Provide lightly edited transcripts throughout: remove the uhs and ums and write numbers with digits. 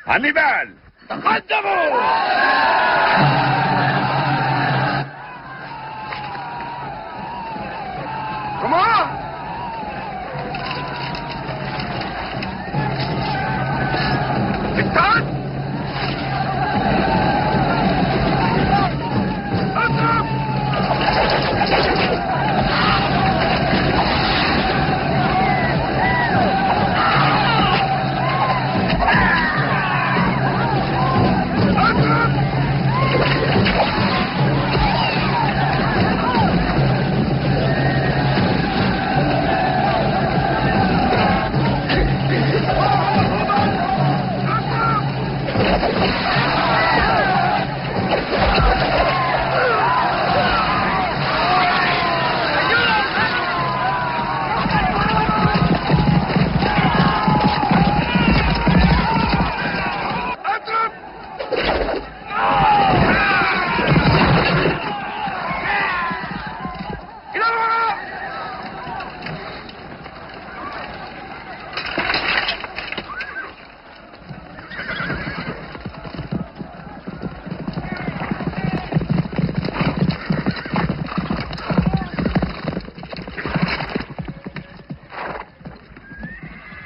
هانيبال تقدموا. كمان استعد.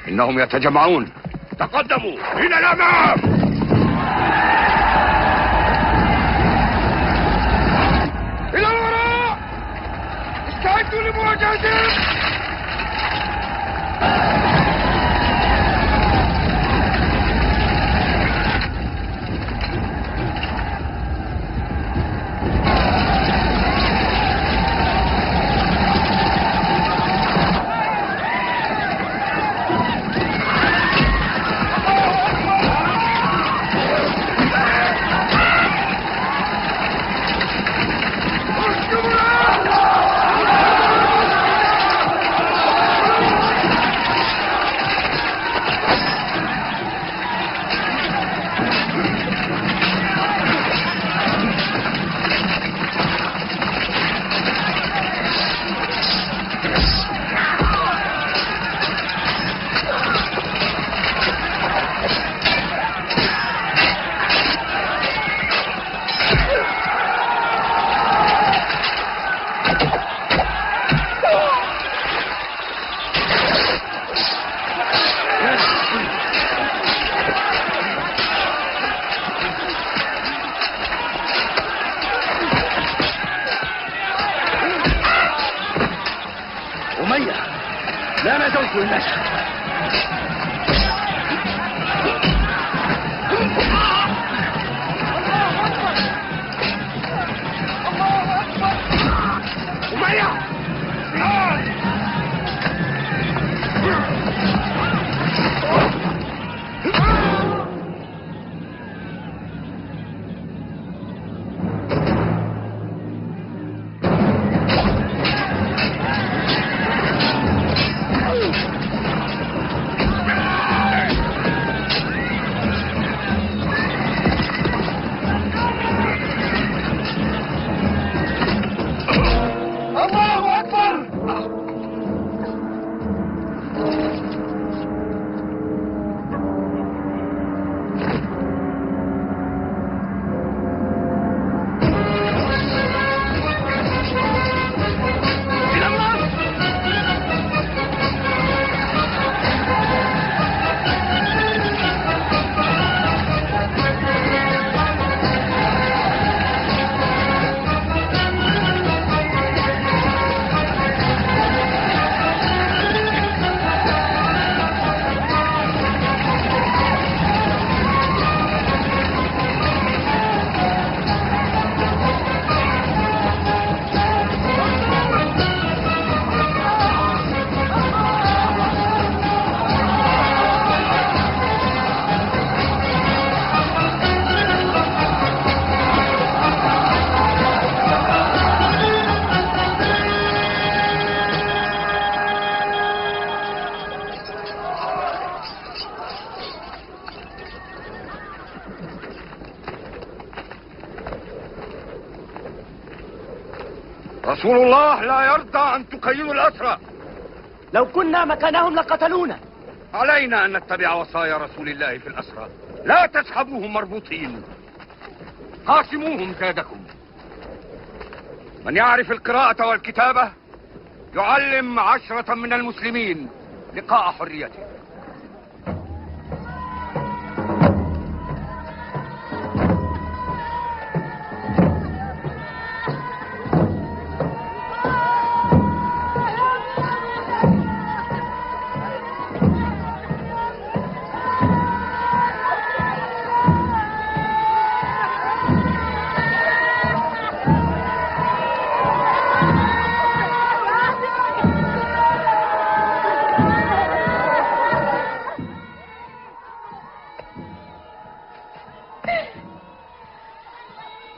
إنهم يتجمعون. تقدموا إلى الأمام. إلى الوراء. استعدوا لمواجهتهم. لا نجوت النشر. رسول الله لا يرضى أن تقيدوا الأسرى. لو كنا مكانهم لقتلونا. علينا أن نتبع وصايا رسول الله في الأسرى. لا تسحبوهم مربوطين، قاسموهم زادكم. من يعرف القراءة والكتابة يعلم 10 من المسلمين لقاء حريته.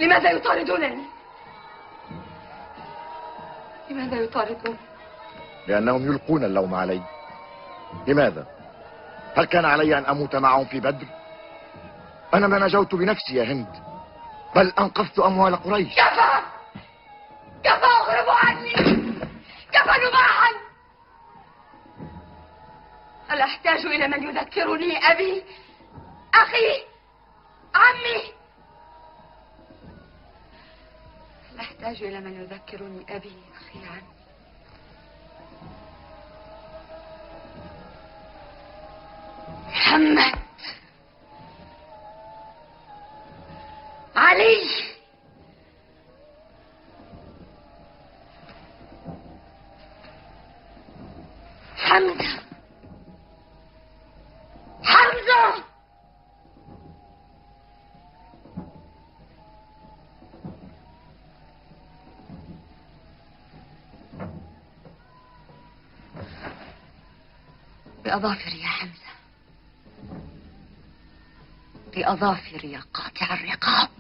لماذا يطاردونني؟ لماذا يطاردون؟ لأنهم يلقون اللوم علي. لماذا؟ هل كان علي أن أموت معهم في بدر؟ أنا ما نجوت بنفسي يا هند، بل أنقذت أموال قريش. كفى! كفى، اغربوا عني! كفى نباحا! هل أحتاج إلى من يذكرني أبي؟ أخي؟ عمي؟ هل أحتاج إلى من يذكرني أبي؟ أخي؟ عمي؟ محمد، علي، حمزة، حمزة، بأظافري يا حمزة، بأظافري يا قاطع الرقاب،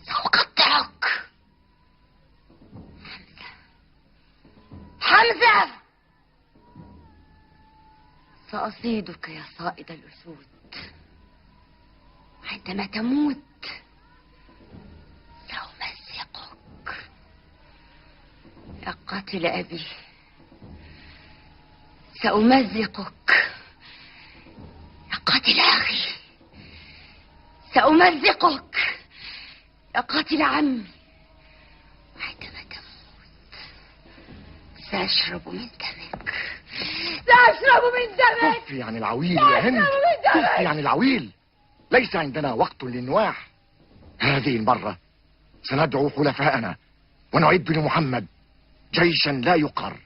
سأقطعك. حمزة، حمزة، سأصيدك يا صائد الأسود. عندما تموت سأمزقك يا قاتل أبي، سأمزقك يا قاتل أخي، سأمزقك يا قاتل عمي. وعندما تموت سأشرب من دمك، سأشرب من دمك. كفي عن العويل يا هند، كفي عن العويل. ليس عندنا وقت للنواح. هذه المرة سندعو حلفاءنا ونعد لمحمد جيشا لا يقهر.